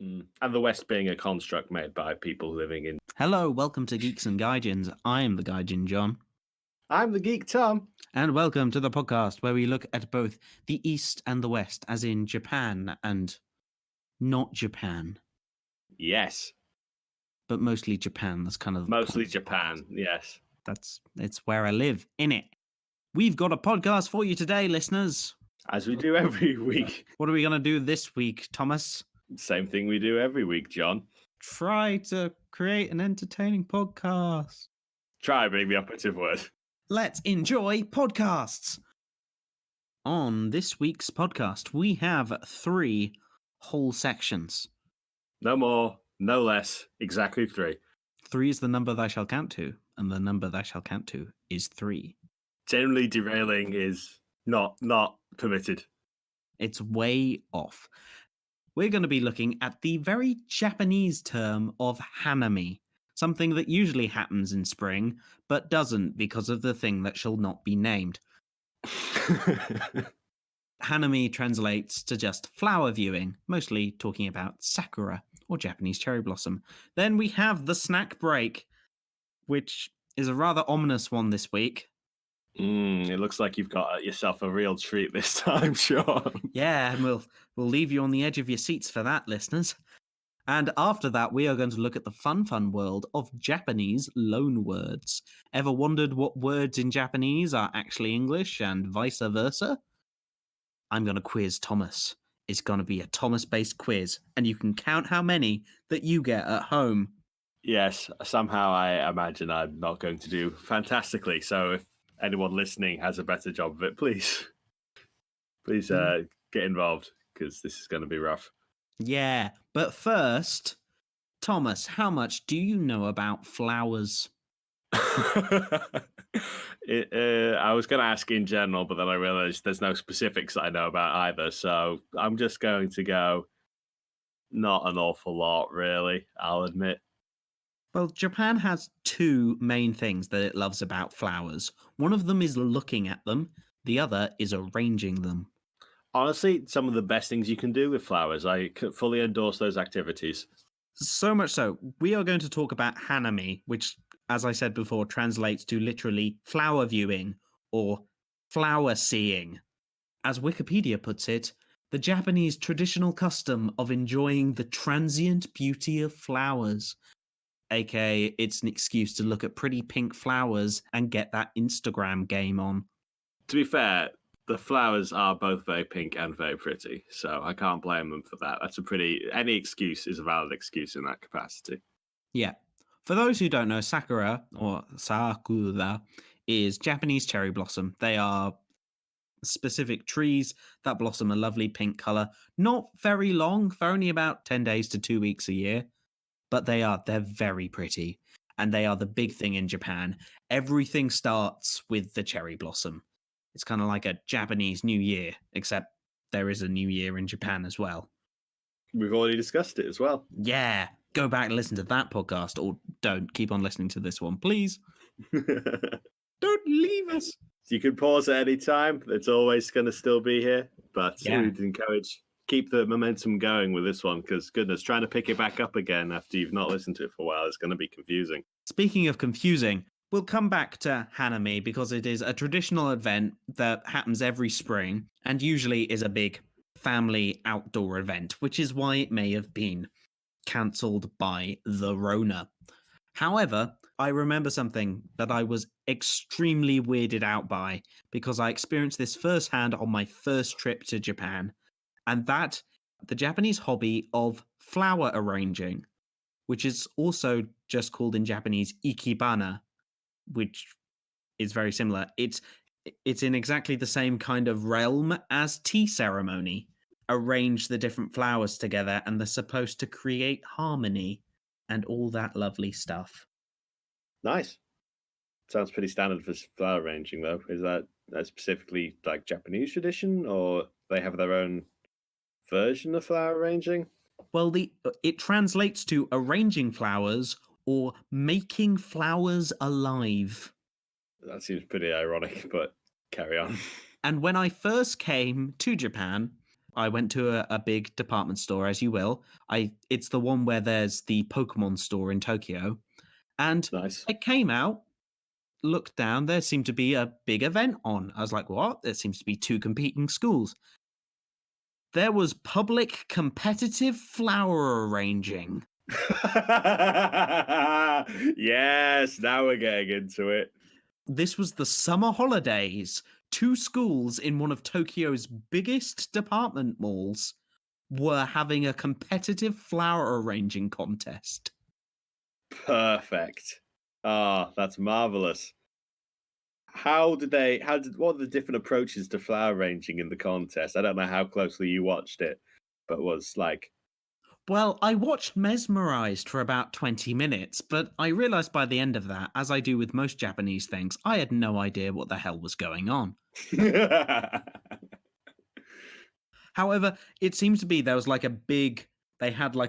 And the West being a construct made by people living in... Hello, welcome to Geeks and Gaijins. I am the Gaijin John. I'm the Geek Tom. And welcome to the podcast where we look at both the East and the West, as in Japan and not Japan. Yes. But mostly Japan. That's kind of the Mostly point. Japan, yes. It's where I live, innit? We've got a podcast for you today, listeners. As we do every week. What are we going to do this week, Thomas? Same thing we do every week, John. Try to create an entertaining podcast. Try being the operative word. Let's enjoy podcasts. On this week's podcast, we have 3 whole sections. No more, no less, exactly 3. 3 is the number thou shalt count to, and the number thou shalt count to is 3. Generally, derailing is not permitted. It's way off. We're going to be looking at the very Japanese term of hanami, something that usually happens in spring, but doesn't because of the thing that shall not be named. Hanami translates to just flower viewing, mostly talking about Sakura, or Japanese cherry blossom. Then we have the snack break, which is a rather ominous one this week. It looks like you've got yourself a real treat this time, Sean. Yeah, and we'll leave you on the edge of your seats for that, listeners. And after that, we are going to look at the fun world of Japanese loanwords. Ever wondered what words in Japanese are actually English and vice versa? I'm going to quiz Thomas. It's going to be a Thomas-based quiz, and you can count how many that you get at home. Yes, somehow I imagine I'm not going to do fantastically, so if anyone listening has a better job of it, please get involved, because this is going to be rough. Yeah, but first, Thomas, how much do you know about flowers? I was going to ask in general, but then I realized there's no specifics that I know about either, so I'm just going to go not an awful lot, really, I'll admit. Well, Japan has 2 main things that it loves about flowers. One of them is looking at them. The other is arranging them. Honestly, some of the best things you can do with flowers. I fully endorse those activities. So much so, we are going to talk about hanami, which, as I said before, translates to literally flower viewing or flower seeing. As Wikipedia puts it, the Japanese traditional custom of enjoying the transient beauty of flowers. AKA, it's an excuse to look at pretty pink flowers and get that Instagram game on. To be fair, the flowers are both very pink and very pretty, so I can't blame them for that. Any excuse is a valid excuse in that capacity. Yeah. For those who don't know, Sakura, or Sakura, is Japanese cherry blossom. They are specific trees that blossom a lovely pink colour. Not very long, for only about 10 days to 2 weeks a year. But they're very pretty, and they are the big thing in Japan. Everything starts with the cherry blossom. It's kind of like a Japanese New Year, except there is a New Year in Japan as well. We've already discussed it as well. Yeah, go back and listen to that podcast, or don't. Keep on listening to this one, please. Don't leave us. You can pause at any time. It's always going to still be here, but Yeah. we'd encourage... keep the momentum going with this one, because goodness, trying to pick it back up again after you've not listened to it for a while is going to be confusing. Speaking of confusing, we'll come back to hanami because it is a traditional event that happens every spring and usually is a big family outdoor event, which is why it may have been cancelled by the Rona. However, I remember something that I was extremely weirded out by because I experienced this firsthand on my first trip to Japan. And that, the Japanese hobby of flower arranging, which is also just called in Japanese ikebana, which is very similar. It's in exactly the same kind of realm as tea ceremony. Arrange the different flowers together, and they're supposed to create harmony and all that lovely stuff. Nice. Sounds pretty standard for flower arranging, though. Is that specifically like Japanese tradition, or they have their own version of flower arranging? Well, it translates to arranging flowers or making flowers alive. That seems pretty ironic, but carry on. And when I first came to Japan, I went to a big department store, as you will. It's the one where there's the Pokemon store in Tokyo. And Nice. I came out, looked down, there seemed to be a big event on. I was like, what? There seems to be 2 competing schools. There was public competitive flower arranging. Yes, now we're getting into it. This was the summer holidays. 2 schools in one of Tokyo's biggest department malls were having a competitive flower arranging contest. Perfect. Ah, that's marvelous. What are the different approaches to flower arranging in the contest? I don't know how closely you watched it, but was like... Well, I watched mesmerized for about 20 minutes, but I realized by the end of that, as I do with most Japanese things, I had no idea what the hell was going on. However, it seems to be they had like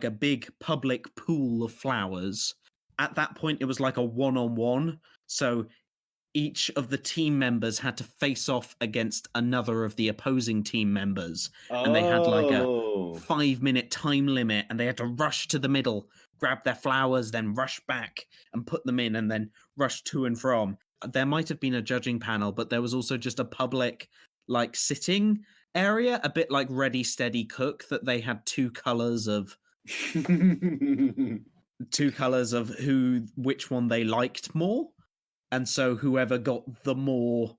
a big public pool of flowers. At that point, it was like a one-on-one. So each of the team members had to face off against another of the opposing team members. And they had like a 5-minute time limit, and they had to rush to the middle, grab their flowers, then rush back and put them in, and then rush to and from. There might have been a judging panel, but there was also just a public like sitting area, a bit like Ready Steady Cook, that they had 2 colors of which one they liked more. And so whoever got the more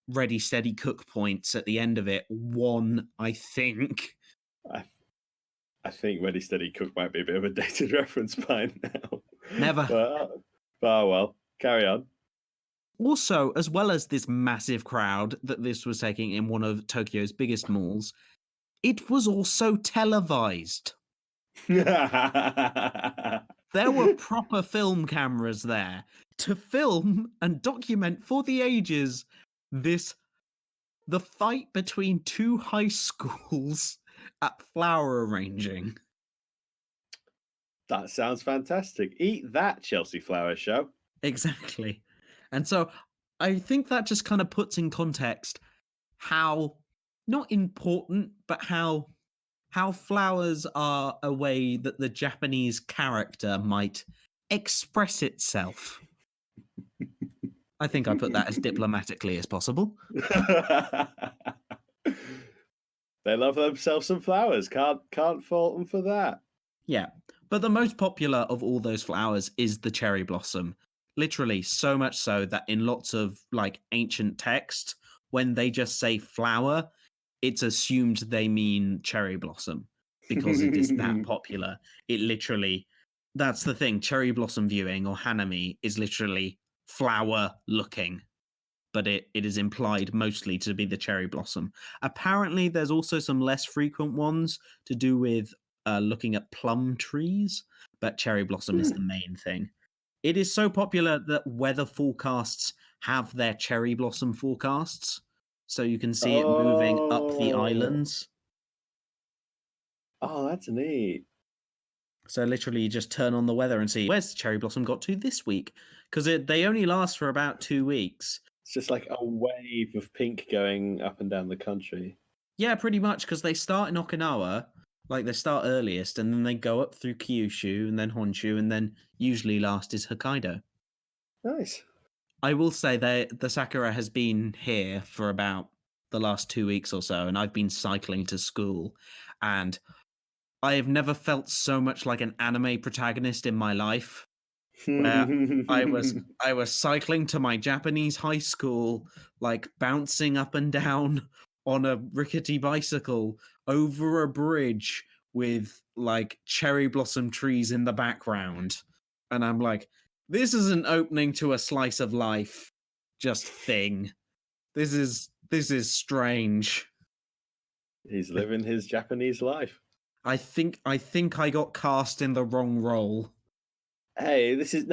Ready Steady Cook points at the end of it won, I think. I think Ready Steady Cook might be a bit of a dated reference by now. Never. But oh well, carry on. Also, as well as this massive crowd that this was taking in one of Tokyo's biggest malls, it was also televised. There were proper film cameras there to film and document for the ages the fight between 2 high schools at flower arranging. That sounds fantastic. Eat that, Chelsea Flower Show. Exactly. And so I think that just kind of puts in context how not important, but how flowers are a way that the Japanese character might express itself. I think I put that as diplomatically as possible. They love themselves some flowers. Can't fault them for that. Yeah, but the most popular of all those flowers is the cherry blossom. Literally, so much so that in lots of like ancient text, when they just say flower, it's assumed they mean cherry blossom because it is that popular. It literally, that's the thing. Cherry blossom viewing or hanami is literally flower looking, but it is implied mostly to be the cherry blossom. Apparently, there's also some less frequent ones to do with looking at plum trees, but cherry blossom is the main thing. It is so popular that weather forecasts have their cherry blossom forecasts, so you can see it moving up the islands. Oh, that's neat. So literally, you just turn on the weather and see where's the cherry blossom got to this week, because they only last for about 2 weeks. It's just like a wave of pink going up and down the country. Yeah, pretty much, because they start in Okinawa, like they start earliest, and then they go up through Kyushu and then Honshu, and then usually last is Hokkaido. Nice. I will say the Sakura has been here for about the last 2 weeks or so, and I've been cycling to school, and I have never felt so much like an anime protagonist in my life. Where I was cycling to my Japanese high school, like bouncing up and down on a rickety bicycle over a bridge with like cherry blossom trees in the background. And I'm like, this is an opening to a slice of life just thing. This is strange. He's living his Japanese life. I think I got cast in the wrong role. Hey, this is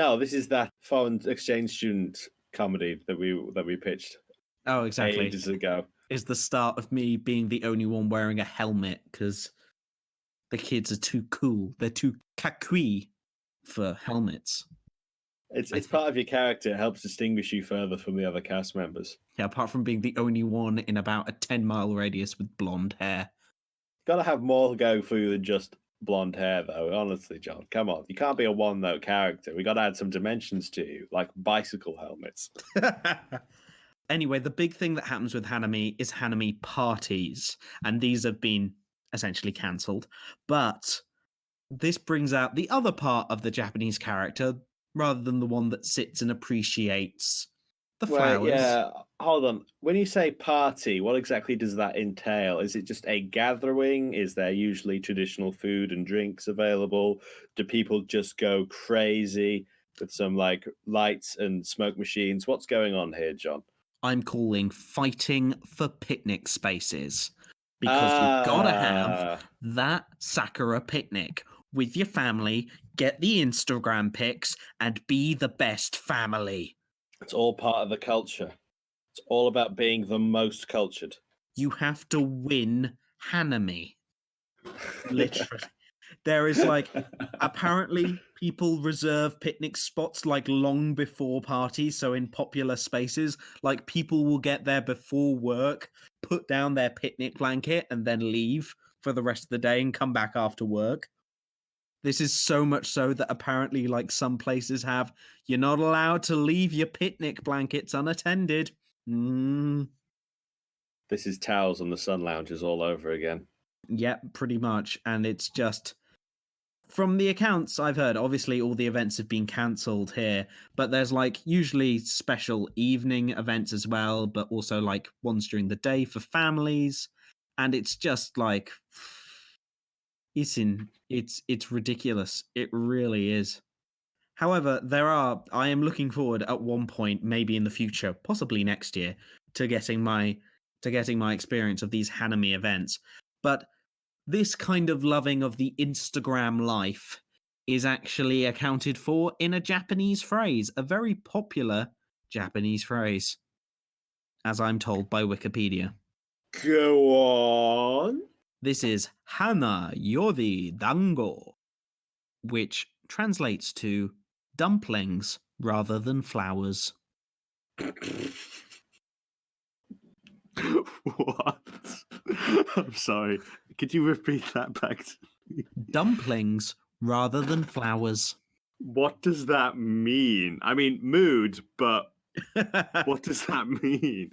that foreign exchange student comedy that we pitched. Oh, exactly. Ages ago. Is the start of me being the only one wearing a helmet because the kids are too cool. They're too kakui for helmets. It's part of your character. It helps distinguish you further from the other cast members. Yeah, apart from being the only one in about a 10-mile radius with blonde hair. Got to have more going for you than just blonde hair, though. Honestly, John, come on. You can't be a one-note character. We got to add some dimensions to you, like bicycle helmets. Anyway, the big thing that happens with Hanami is Hanami parties, and these have been essentially cancelled. But this brings out the other part of the Japanese character rather than the one that sits and appreciates the flowers. Wait, yeah, hold on. When you say party, what exactly does that entail? Is it just a gathering? Is there usually traditional food and drinks available? Do people just go crazy with some like lights and smoke machines? What's going on here, John? I'm calling fighting for picnic spaces. Because you've got to have that Sakura picnic with your family, get the Instagram pics, and be the best family. It's all part of the culture. It's all about being the most cultured. You have to win Hanami. Literally. There is like, apparently people reserve picnic spots like long before parties. So in popular spaces, like people will get there before work, put down their picnic blanket and then leave for the rest of the day and come back after work. This is so much so that apparently like some places have, you're not allowed to leave your picnic blankets unattended. This is towels on the sun lounges all over again. Yeah, pretty much. And it's just, from the accounts I've heard, obviously all the events have been cancelled here, but there's like usually special evening events as well, but also like ones during the day for families. And it's just like, it's ridiculous. It really is. However, I am looking forward at one point, maybe in the future, possibly next year, to getting my experience of these Hanami events. But this kind of loving of the Instagram life is actually accounted for in a Japanese phrase, a very popular Japanese phrase, as I'm told by Wikipedia. Go on. This is Hana Yori Dango, which translates to dumplings rather than flowers. What? I'm sorry. Could you repeat that back to me? Dumplings rather than flowers. What does that mean? I mean, mood, but what does that mean?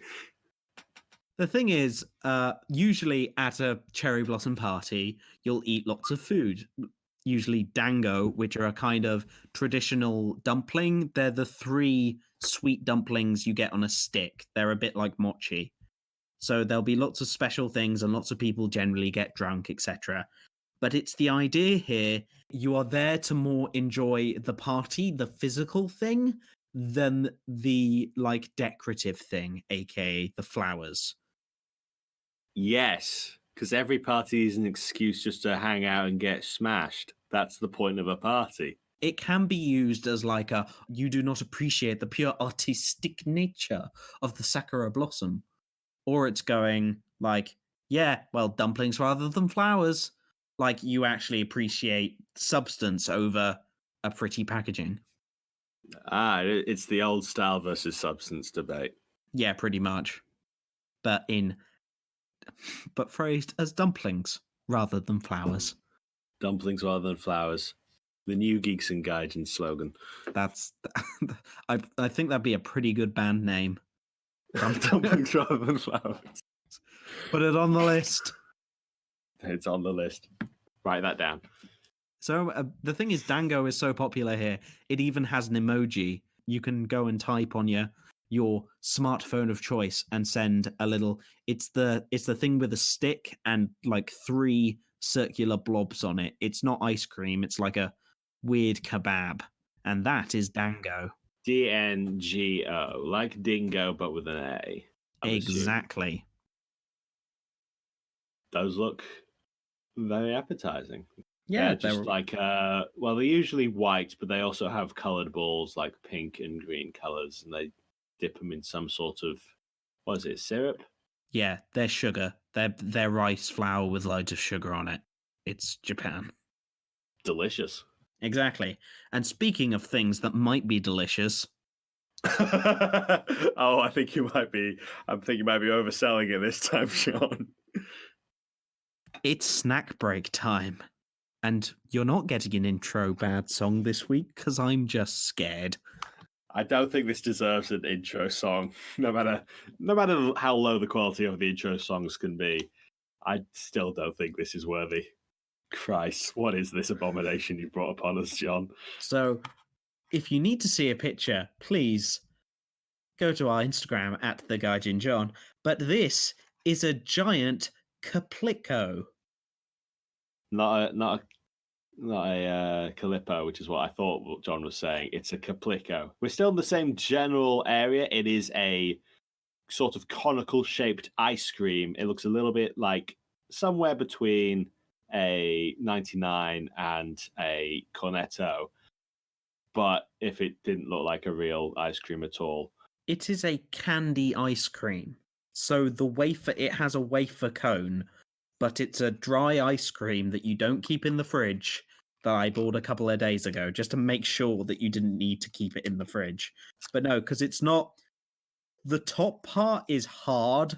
The thing is, usually at a cherry blossom party, you'll eat lots of food. Usually dango, which are a kind of traditional dumpling. They're the 3 sweet dumplings you get on a stick. They're a bit like mochi. So there'll be lots of special things and lots of people generally get drunk, etc. But it's the idea here, you are there to more enjoy the party, the physical thing, than the like decorative thing, aka the flowers. Yes, because every party is an excuse just to hang out and get smashed. That's the point of a party. It can be used as like you do not appreciate the pure artistic nature of the Sakura blossom. Or it's going like, yeah, well, dumplings rather than flowers. Like you actually appreciate substance over a pretty packaging. It's the old style versus substance debate. Yeah, pretty much. But phrased as dumplings rather than flowers. Dumplings rather than flowers. The new Geeks and Gaijin slogan. That's I think that'd be a pretty good band name. Dumplings rather than flowers. Put it on the list. It's on the list. Write that down. So the thing is, dango is so popular here. It even has an emoji. You can go and type on your smartphone of choice and send a little. It's the thing with a stick and like 3 circular blobs on it. It's not ice cream. It's like a weird kebab, and that is dango. DNGO, like dingo, but with an A. Exactly. Those look very appetizing. Yeah, just like well, they're usually white, but they also have colored balls like pink and green colors, and they dip them in some sort of, what is it, syrup? Yeah, they're sugar. They're rice flour with loads of sugar on it. It's Japan. Delicious. Exactly. And speaking of things that might be delicious. I think you might be overselling it this time, Sean. It's snack break time. And you're not getting an intro bad song this week because I'm just scared. I don't think this deserves an intro song, no matter how low the quality of the intro songs can be. I still don't think this is worthy. Christ, what is this abomination you brought upon us, John? So, if you need to see a picture, please go to our Instagram at the Gaijin John. But this is a giant caplico. Not a calippo, which is what I thought John was saying. It's a caplico. We're still in the same general area. It is a sort of conical shaped ice cream. It looks a little bit like somewhere between a 99 and a cornetto. But if it didn't look like a real ice cream at all. It is a candy ice cream. So the wafer, it has a wafer cone, but it's a dry ice cream that you don't keep in the fridge that I bought a couple of days ago just to make sure that you didn't need to keep it in the fridge. But no, because it's not. The top part is hard.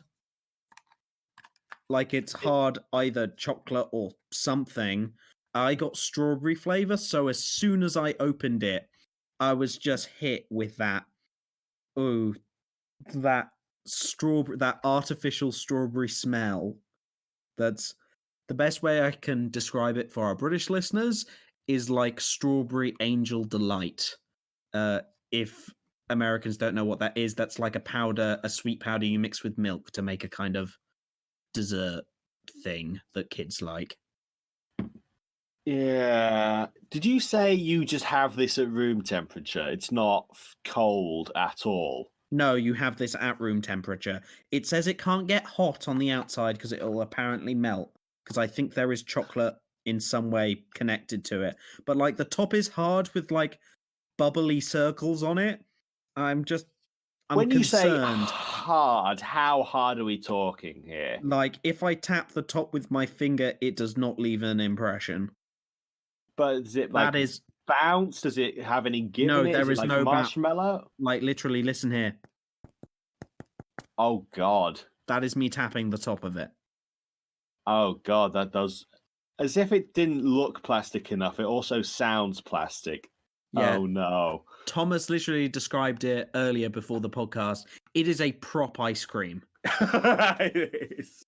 Like it's hard, either chocolate or something. I got strawberry flavor, so as soon as I opened it, I was just hit with that. Oh, that strawberry, that artificial strawberry smell. That's the best way I can describe it for our British listeners is like strawberry angel delight. If Americans don't know what that is, that's like a powder, a sweet powder you mix with milk to make a kind of dessert thing that kids like. Yeah. Did you say you just have this at room temperature? It's not cold at all. No, you have this at room temperature. It says it can't get hot on the outside because it'll apparently melt. Because I think there is chocolate in some way connected to it. But like the top is hard with like bubbly circles on it. I'm when you say concerned. Hard, how hard are we talking here? Like if I tap the top with my finger, it does not leave an impression. But is it like that is bounce? Does it have any give no, in it? there is like no marshmallow. Like literally, listen here. Oh God, that is me tapping the top of it. Oh God, that does. As if it didn't look plastic enough, it also sounds plastic. Yeah. Oh no. Thomas literally described it earlier before the podcast. It is a prop ice cream. It is.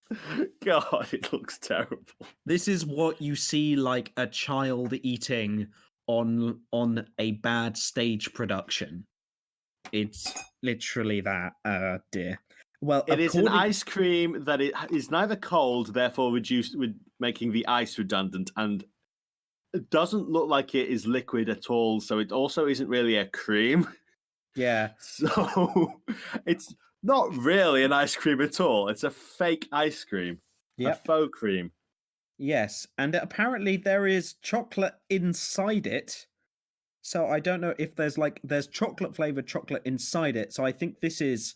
God, it looks terrible. This is what you see like a child eating on a bad stage production. It's literally that. Dear. Well, it is an ice cream that it is neither cold, therefore reduced with making the ice redundant, and it doesn't look like it is liquid at all. So it also isn't really a cream. Yeah. So it's not really an ice cream at all. It's a fake ice cream. Yeah. A faux cream. Yes, and apparently there is chocolate inside it. So I don't know if there's chocolate flavored chocolate inside it. So I think this is,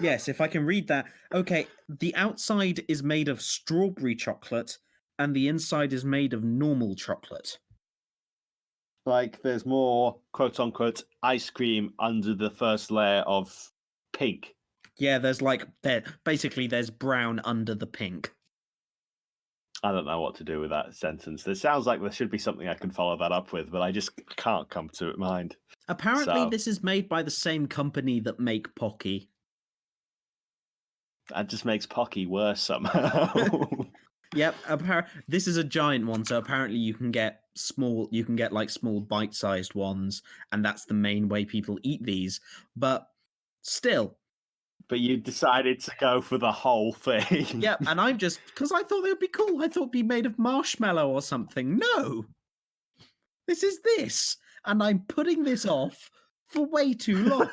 yes, if I can read that. Okay, the outside is made of strawberry chocolate and the inside is made of normal chocolate. Like there's more quote unquote ice cream under the first layer of pink. Yeah, there's there's brown under the pink. I don't know what to do with that sentence. It sounds like there should be something I can follow that up with, but I just can't come to mind. Apparently, this is made by the same company that make Pocky. That just makes Pocky worse somehow. Yep. This is a giant one, so apparently you can get small bite-sized ones, and that's the main way people eat these. But still. But you decided to go for the whole thing. Yeah, and I'm just because I thought they would be cool. I thought it'd be made of marshmallow or something. No, this is this, and I'm putting this off for way too long.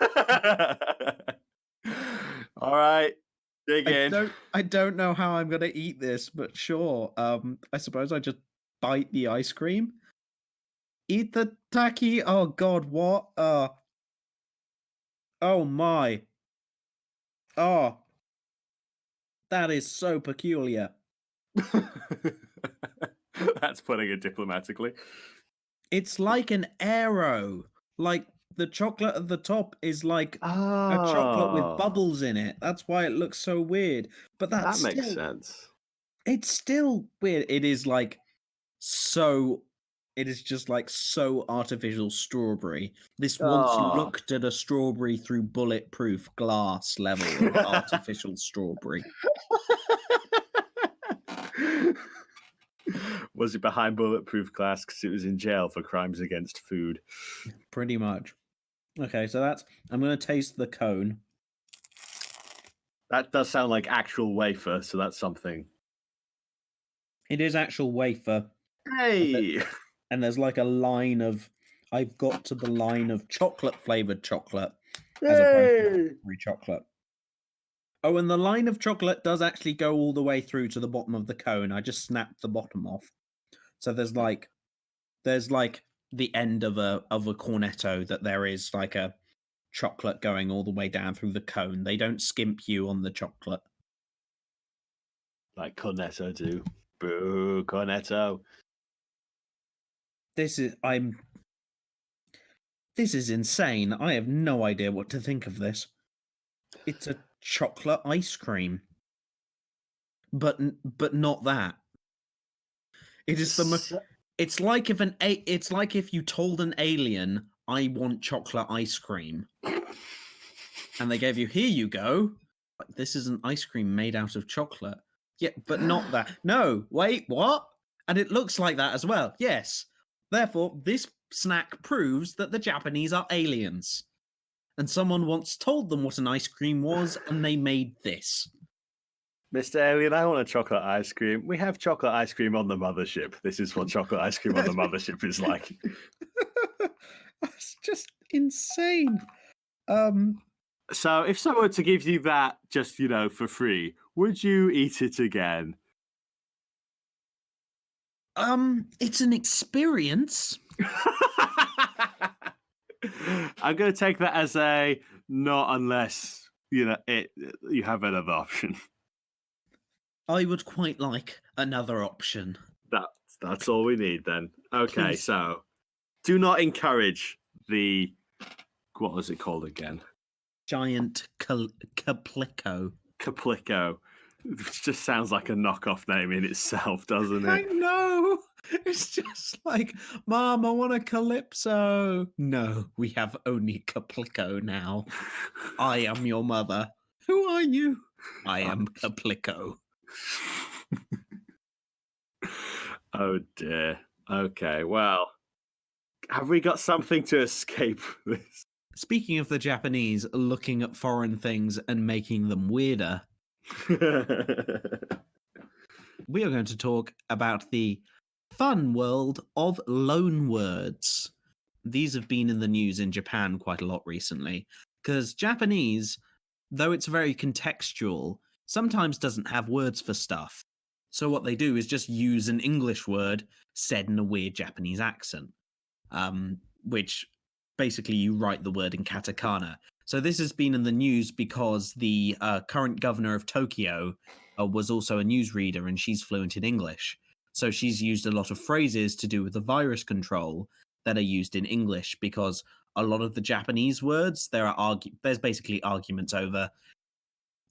All right, dig in. I don't know how I'm gonna eat this, but sure. I suppose I just bite the ice cream. Eat the tacky. Oh God, what? Oh my. Oh, that is so peculiar. That's putting it diplomatically. It's like an arrow. Like the chocolate at the top is like a chocolate with bubbles in it. That's why it looks so weird. But that makes sense. It's still weird. It is like so. It is just like so artificial strawberry. This once Oh. looked at a strawberry through bulletproof glass level of artificial strawberry. Was it behind bulletproof glass because it was in jail for crimes against food? Pretty much. Okay, so that's. I'm going to taste the cone. That does sound like actual wafer, so that's something. It is actual wafer. Hey! And there's like a line of. I've got to the line of chocolate flavored chocolate as opposed to strawberry chocolate. Oh, and the line of chocolate does actually go all the way through to the bottom of the cone. I just snapped the bottom off. So there's like the end of a cornetto that there is like a chocolate going all the way down through the cone. They don't skimp you on the chocolate. Like cornetto do. Boo, cornetto. This is insane. I have no idea what to think of this. It's a chocolate ice cream. But not that. It is it's like if you told an alien, I want chocolate ice cream. And they gave you, here you go. This is an ice cream made out of chocolate. Yeah, but not that. No, wait, what? And it looks like that as well. Yes. Therefore, this snack proves that the Japanese are aliens. And someone once told them what an ice cream was, and they made this. Mr. Alien, I want a chocolate ice cream. We have chocolate ice cream on the mothership. This is what chocolate ice cream on the mothership is like. It's just insane. So if someone were to give you that just, for free, would you eat it again? It's an experience. I'm going to take that as a not unless, you have another option. I would quite like another option. That's all we need then. Okay, Please. So do not encourage the, what was it called again? Giant Caplico. Caplico. Which just sounds like a knockoff name in itself, doesn't it? I know. It's just like, Mom, I want a Calypso. No, we have only Caplico now. I am your mother. Who are you? I am Caplico. Oh dear. Okay, well, have we got something to escape this? Speaking of the Japanese looking at foreign things and making them weirder, we are going to talk about the fun world of loanwords. These have been in the news in Japan quite a lot recently, because Japanese, though it's very contextual, sometimes doesn't have words for stuff. So what they do is just use an English word said in a weird Japanese accent, which basically you write the word in katakana. So this has been in the news because the current governor of Tokyo was also a newsreader, and she's fluent in English. So she's used a lot of phrases to do with the virus control that are used in English, because a lot of the Japanese words, there's basically arguments over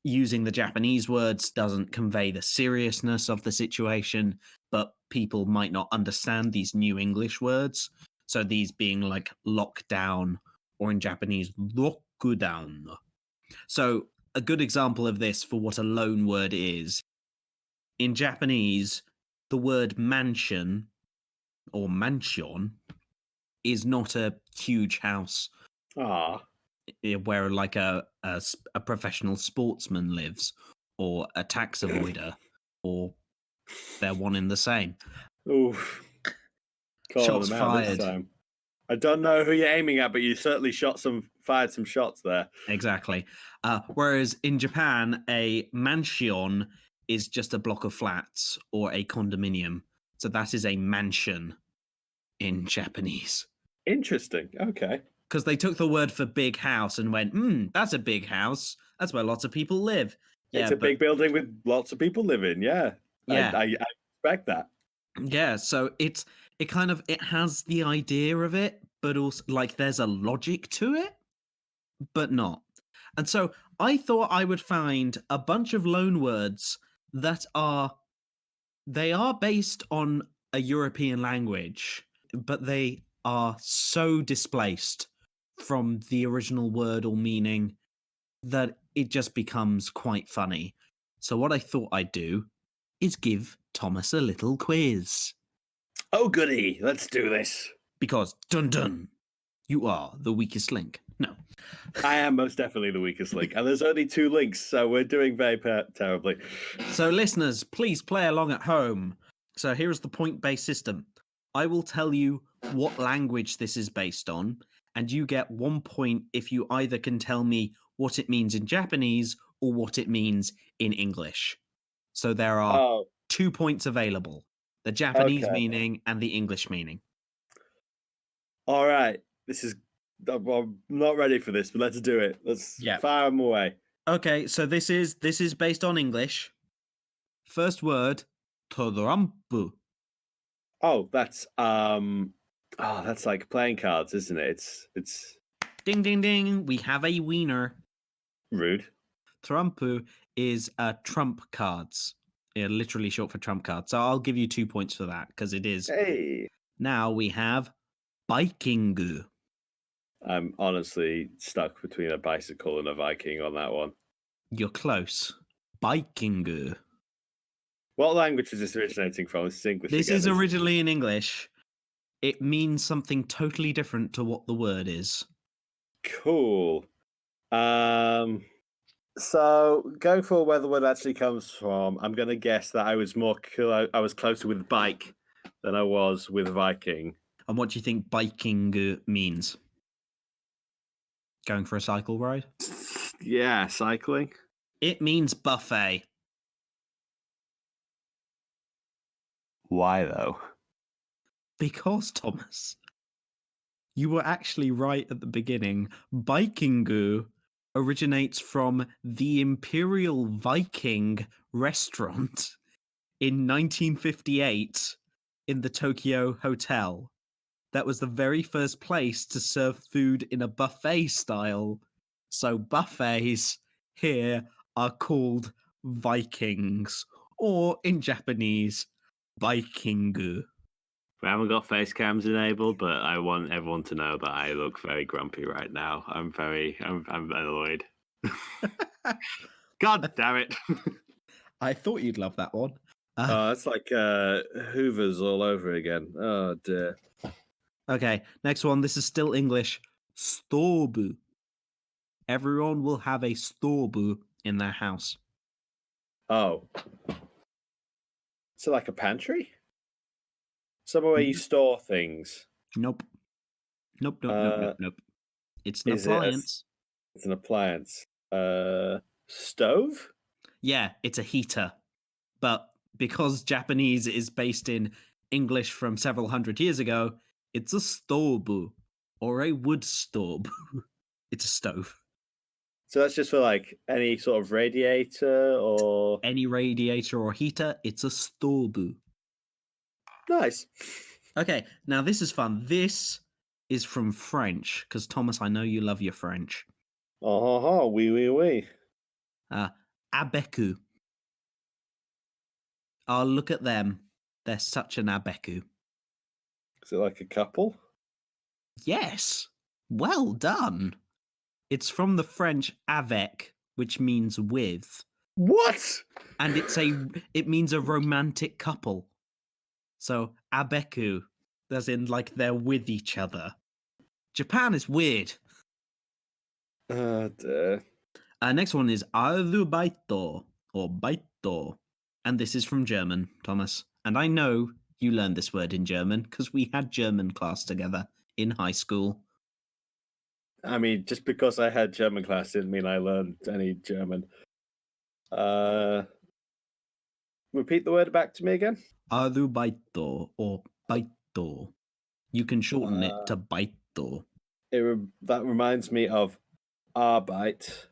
using the Japanese words doesn't convey the seriousness of the situation, but people might not understand these new English words. So these being like lockdown, or in Japanese, rokudown. So a good example of this for what a loan word is, in Japanese, the word mansion or mansion is not a huge house where like a professional sportsman lives, or a tax avoider, or they're one in the same. Oof. Shots fired. I don't know who you're aiming at, but you certainly fired some shots there. Exactly. Whereas in Japan, a mansion is just a block of flats or a condominium. So that is a mansion in Japanese. Interesting. Okay. Because they took the word for big house and went, that's a big house. That's where lots of people live. Yeah, it's a big building with lots of people living. Yeah. Yeah. I expect that. Yeah. So it has the idea of it, but also like there's a logic to it, but not. And so I thought I would find a bunch of loan words that are They are based on a European language, but they are so displaced from the original word or meaning that it just becomes quite funny. So what I thought I'd do is give Thomas a little quiz. Oh, goody. Let's do this. Because, dun dun, you are the weakest link. No. I am most definitely the weakest link. And there's only 2 links, so we're doing very terribly. So listeners, please play along at home. So here's the point-based system. I will tell you what language this is based on, and you get 1 point if you either can tell me what it means in Japanese or what it means in English. So there are 2 points available, the Japanese meaning and the English meaning. All right. I'm not ready for this, but let's do it. Let's fire them away. Okay, so this is based on English. First word, torampu. Oh, that's like playing cards, isn't it? It's Ding ding ding, we have a wiener. Rude. Trumpu is trump cards. Yeah, literally short for trump cards. So I'll give you 2 points for that because it is. Hey. Now we have bikingu. I'm honestly stuck between a bicycle and a Viking on that one. You're close. Bikingu. What language is this originating from? This is English. This is originally in English. It means something totally different to what the word is. Cool. So going for where the word actually comes from, I'm going to guess that I was closer with bike than I was with Viking. And what do you think biking means? Going for a cycle ride? Yeah, cycling. It means buffet. Why though? Because, Thomas, you were actually right at the beginning. Bikingu originates from the Imperial Viking restaurant in 1958 in the Tokyo Hotel. That was the very first place to serve food in a buffet style. So buffets here are called Vikings, or in Japanese, Bikingu. We haven't got face cams enabled, but I want everyone to know that I look very grumpy right now. I'm annoyed. God damn it. I thought you'd love that one. That's like Hoovers all over again. Oh dear. Okay, next one. This is still English. Stobu. Everyone will have a stobu in their house. Oh. So like a pantry? Somewhere where you store things? Nope. Nope. It's an appliance. It's an appliance. Stove? Yeah, it's a heater. But because Japanese is based in English from several hundred years ago, it's a stobu or a wood stove. It's a stove. So that's just for like any sort of radiator or any radiator or heater. It's a stobu. Nice. Okay, now this is fun. This is from French because Thomas, I know you love your French. Oh, oui. Abeku. Oh, look at them. They're such an abeku. Is it like a couple? Yes. Well done. It's from the French avec, which means with. What? And it means a romantic couple. So abeku, as in like they're with each other. Japan is weird. Dear. Next one is Arbeito or Baito. And this is from German, Thomas. And I know you learned this word in German because we had German class together in high school. I mean, just because I had German class didn't mean I learned any German. Repeat the word back to me again. Arbeito or Baito. You can shorten it to Baito. That reminds me of Arbeit,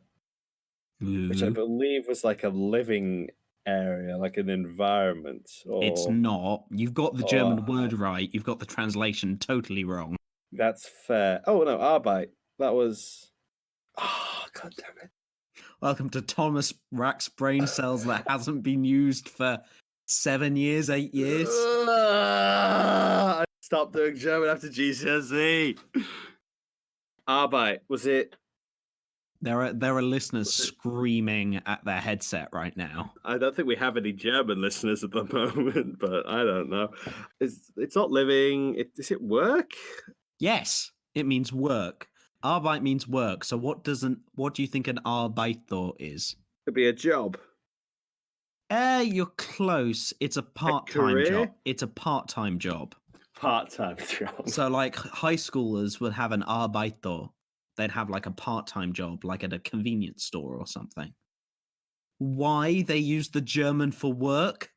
which I believe was like a living area, like an environment. It's not. You've got the German word right. You've got the translation totally wrong. That's fair. Oh, no, Arbeit. That was... Oh, God damn it. Welcome to Thomas Rack's brain cells that hasn't been used for 7 years, 8 years. I stopped doing German after GCSE. Arbeit, was it? There are listeners screaming at their headset right now. I don't think we have any German listeners at the moment, but I don't know. It's not living. Does it work? Yes, it means work. Arbeit means work. So what do you think an Arbeiter is? Could be a job. You're close. It's a part-time career? job. It's a part-time job. Part-time job. So like high schoolers would have an Arbeiter. They'd have like a part-time job, like at a convenience store or something. Why they use the German for work?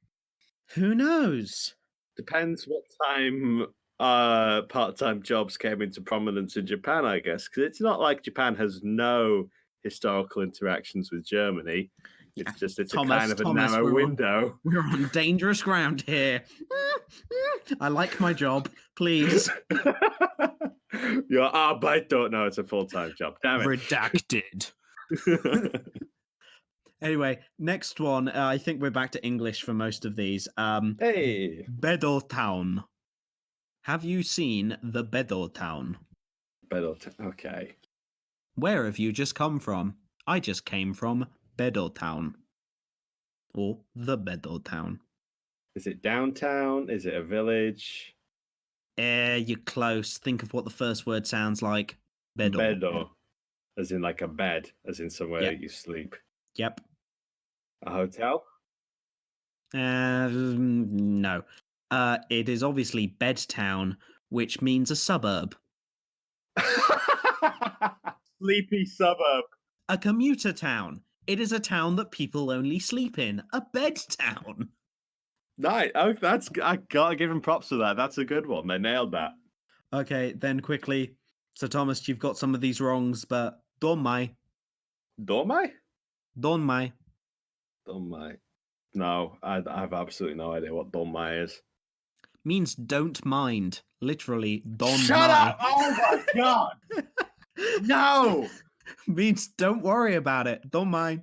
Who knows? Depends what time part-time jobs came into prominence in Japan, I guess, because it's not like Japan has no historical interactions with Germany. It's Thomas, a kind of a narrow window. We're on dangerous ground here. I like my job, please. Your Arbeiter. No, it's a full-time job. Damn it. Redacted. Anyway, next one. I think we're back to English for most of these. Hey. Beddletown. Have you seen the Beddletown? Beddletown. Okay. Where have you just come from? I just came from Beddletown. Or the Beddletown. Is it downtown? Is it a village? You're close. Think of what the first word sounds like. Beddle. Beddo. As in like a bed, as in somewhere you sleep. Yep. A hotel? No. It is obviously Bedtown, which means a suburb. Sleepy suburb. A commuter town. It is a town that people only sleep in. A bed town. Nice. Oh, I gotta give him props for that. That's a good one. They nailed that. Okay, then quickly. So Thomas, you've got some of these wrongs, but Donmai. Dormai? Donmai. Dormai. No, I have absolutely no idea what Dormai is. Means don't mind. Literally, Donmai. Shut up! Oh my god! No! Means don't worry about it. Don't mind.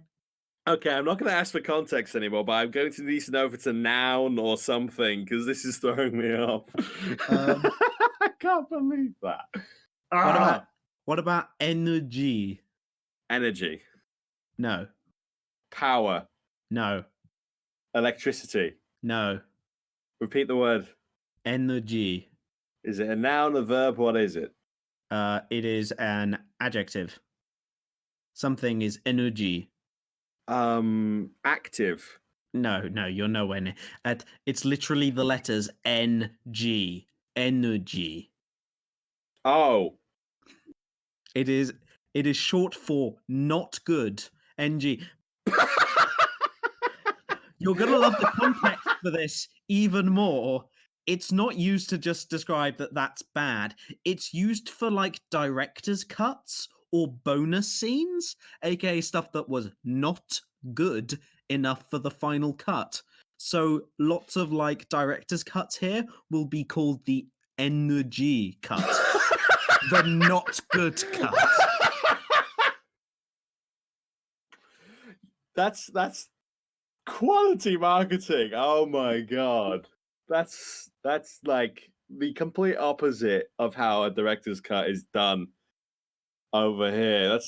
Okay, I'm not going to ask for context anymore, but I'm going to need to know if it's a noun or something, because this is throwing me off. I can't believe that. What about energy? Energy. No. Power. No. Electricity. No. Repeat the word. Energy. Is it a noun, a verb? What is it? It is an adjective. Something is energy. Active. No, you're nowhere near. It's literally the letters N-G. Energy. Oh. It is short for not good. NG. You're gonna love the context for this even more. It's not used to just describe that that's bad. It's used for like director's cuts or bonus scenes, aka stuff that was not good enough for the final cut. So lots of like director's cuts here will be called the energy cut. The not good cut. That's quality marketing. Oh my god. That's like the complete opposite of how a director's cut is done over here.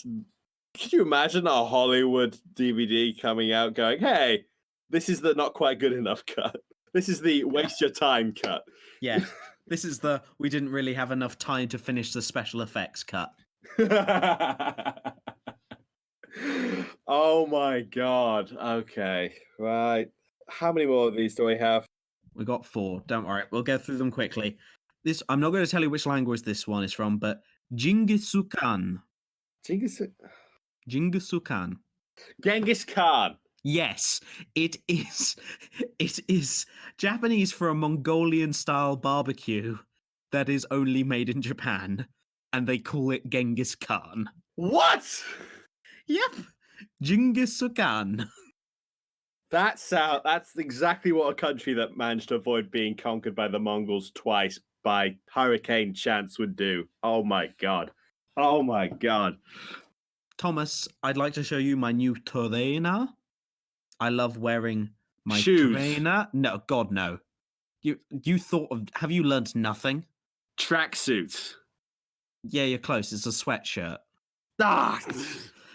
Can you imagine a Hollywood DVD coming out going, hey, this is the not quite good enough cut. This is the waste your time cut. Yeah. This is the we didn't really have enough time to finish the special effects cut. Oh my god. Okay. Right. How many more of these do we have? We got 4. Don't worry. We'll go through them quickly. I'm not going to tell you which language this one is from, but Jingisukan. Jingisukan. Genghis Khan. Yes, it is. It is Japanese for a Mongolian-style barbecue that is only made in Japan, and they call it Genghis Khan. What? Yep, Jingisukan. That's exactly what a country that managed to avoid being conquered by the Mongols twice by hurricane chance would do. Oh my god. Oh my god. Thomas, I'd like to show you my new torena. I love wearing My Shoes. trainer? No, God, no. You thought of... Have you learnt nothing? Tracksuit. Yeah, you're close. It's a sweatshirt. Ah!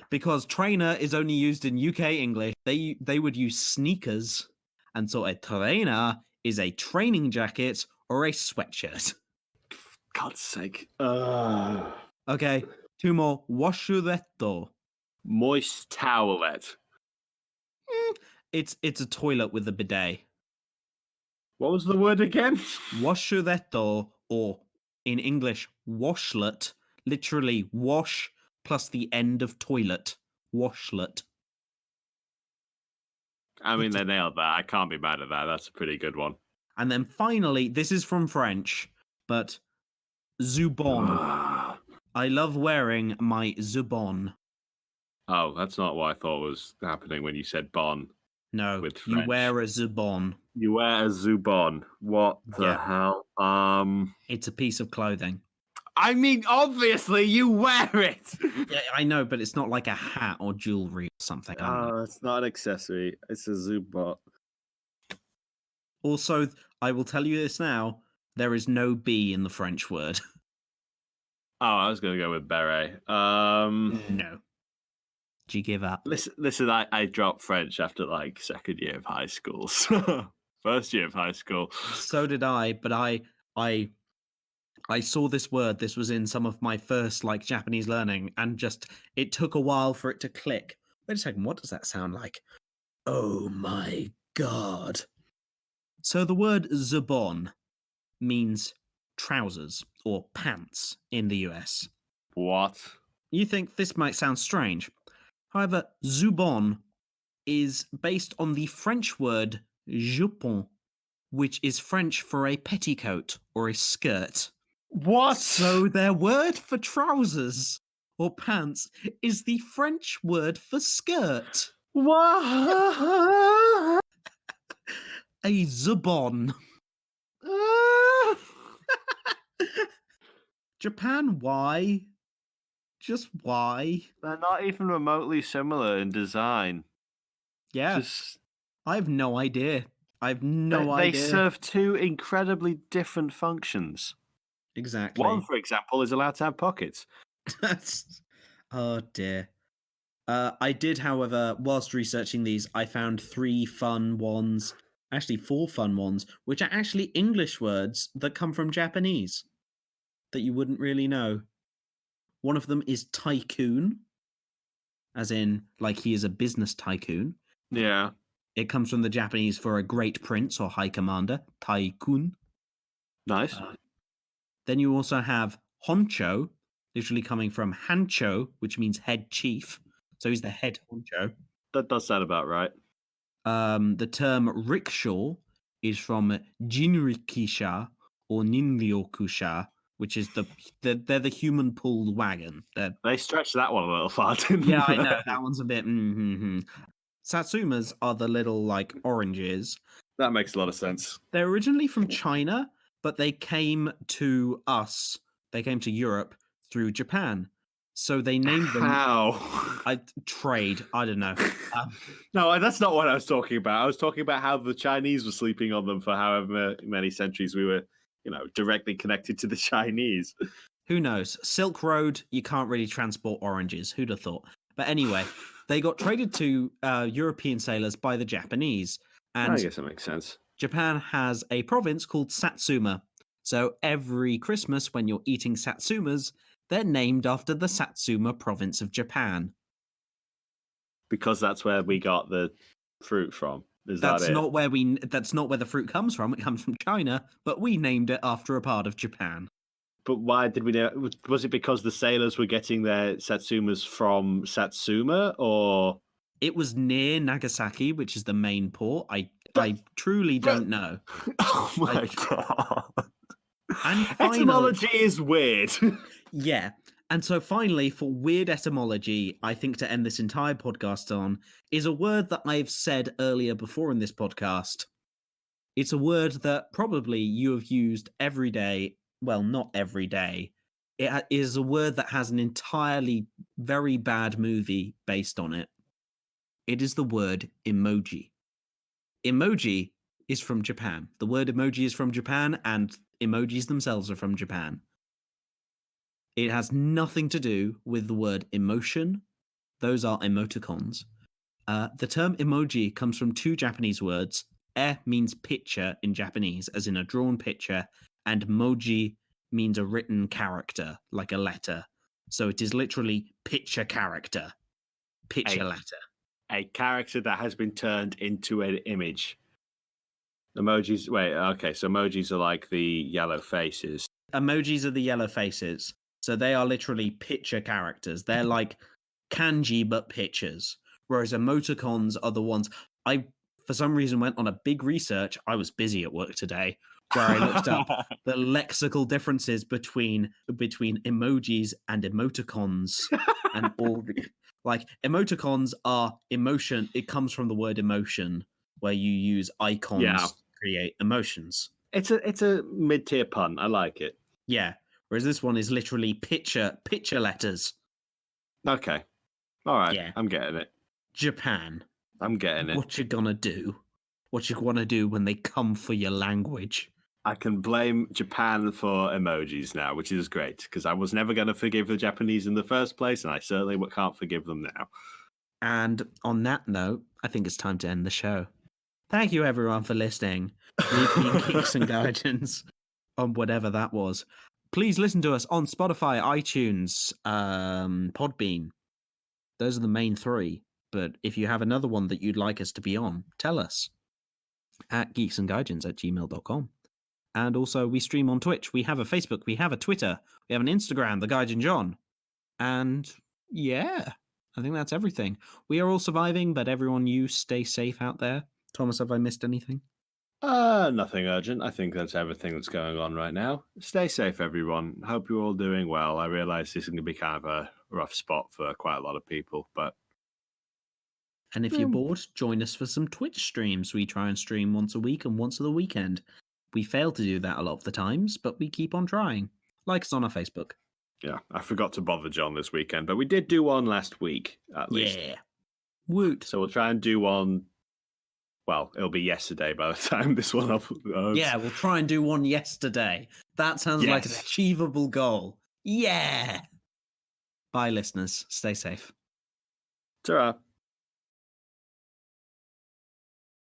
Because trainer is only used in UK English. They would use sneakers. And so a trainer is a training jacket or a sweatshirt. God's sake. Okay, 2 more. Washuretto. Moist towelette. It's a toilet with a bidet. What was the word again? Washuretto, or in English, washlet, literally wash plus the end of toilet. Washlet. I mean, they nailed that. I can't be mad at that. That's a pretty good one. And then finally, this is from French, but zubon. I love wearing my zubon. Oh, that's not what I thought was happening when you said bon. No, With you French. wear a zubon. You wear a zubon. What the hell? It's a piece of clothing. I mean, obviously you wear it. Yeah, I know, but it's not like a hat or jewelry or something. Oh, it's not an accessory. It's a zubon. Also, I will tell you this now: there is no B in the French word. Oh, I was going to go with beret. No. Did you give up? Listen, I dropped French after like second year of high school. So first year of high school. So did I, but I saw this word. This was in some of my first like Japanese learning, and just it took a while for it to click. Wait a second, what does that sound like? Oh my god. So the word zubon means trousers or pants in the US. What? You think this might sound strange. However, zubon is based on the French word jupon, which is French for a petticoat or a skirt. What? So their word for trousers or pants is the French word for skirt. What? A zubon. Japan, why? Just why? They're not even remotely similar in design. Yeah. I have no idea. I have no idea. They serve two incredibly different functions. Exactly. One, for example, is allowed to have pockets. Oh dear. I did, however, whilst researching these, I found 3 fun ones, actually 4 fun ones, which are actually English words that come from Japanese that you wouldn't really know. One of them is tycoon, as in, like, he is a business tycoon. Yeah. It comes from the Japanese for a great prince or high commander, tycoon. Nice. Then you also have honcho, literally coming from hancho, which means head chief. So he's the head honcho. That does sound about right. The term rickshaw is from jinrikisha or ninryokusha, which is they're the human pulled wagon. They stretched that one a little far, didn't Yeah, they? I know. That one's a bit... Satsumas are the little, like, oranges. That makes a lot of sense. They're originally from China, but they came to us. They came to Europe through Japan. So they named them... How? Trade. I don't know. No, that's not what I was talking about. I was talking about how the Chinese were sleeping on them for however many centuries we were, directly connected to the Chinese. Who knows? Silk Road, you can't really transport oranges. Who'd have thought? But anyway, they got traded to European sailors by the Japanese. And I guess that makes sense. Japan has a province called Satsuma. So every Christmas, when you're eating Satsumas, they're named after the Satsuma province of Japan. Because that's where we got the fruit from. That's not where the fruit comes from. It comes from China, but we named it after a part of Japan. But why did we know? Was it because the sailors were getting their Satsumas from Satsuma, or it was near Nagasaki, which is the main port? I truly don't know. Oh my god! And etymology is weird. Yeah. And so finally, for weird etymology, I think to end this entire podcast on, is a word that I've said earlier before in this podcast. It's a word that probably you have used every day. Well, not every day. It is a word that has an entirely very bad movie based on it. It is the word emoji. Emoji is from Japan. The word emoji is from Japan, and emojis themselves are from Japan. It has nothing to do with the word emotion. Those are emoticons. The term emoji comes from two Japanese words. E means picture in Japanese, as in a drawn picture, and moji means a written character, like a letter. So it is literally picture character, picture letter. A character that has been turned into an image. Emojis, so emojis are like the yellow faces. Emojis are the yellow faces. So they are literally picture characters. They're like kanji, but pictures. Whereas emoticons are the ones I, for some reason, went on a big research. I was busy at work today, where I looked up the lexical differences between emojis and emoticons, and all like emoticons are emotion. It comes from the word emotion, where you use icons to create emotions. It's a mid-tier pun. I like it. Yeah. Whereas this one is literally picture letters. Okay. All right. Yeah. I'm getting it. Japan. I'm getting it. What you gonna do? What you wanna do when they come for your language? I can blame Japan for emojis now, which is great, because I was never going to forgive the Japanese in the first place, and I certainly can't forgive them now. And on that note, I think it's time to end the show. Thank you, everyone, for listening. We've been Geeks and Gaijins on whatever that was. Please listen to us on Spotify, iTunes, Podbean. Those are the main three. But if you have another one that you'd like us to be on, tell us at geeksandgaijins@gmail.com. And also, we stream on Twitch. We have a Facebook. We have a Twitter. We have an Instagram, The Gaijin John. And yeah, I think that's everything. We are all surviving, but everyone, you stay safe out there. Thomas, have I missed anything? Nothing urgent. I think that's everything that's going on right now. Stay safe, everyone. Hope you're all doing well. I realize this is going to be kind of a rough spot for quite a lot of people, but... And if you're bored, join us for some Twitch streams. We try and stream once a week and once of the weekend. We fail to do that a lot of the times, but we keep on trying. Like us on our Facebook. Yeah, I forgot to bother John this weekend, but we did do one last week, at least. Yeah. Woot. So we'll try and do one... Well, it'll be yesterday by the time this one uploads. Yeah, we'll try and do one yesterday. That sounds like an achievable goal. Yeah! Bye, listeners. Stay safe. Ta-ra.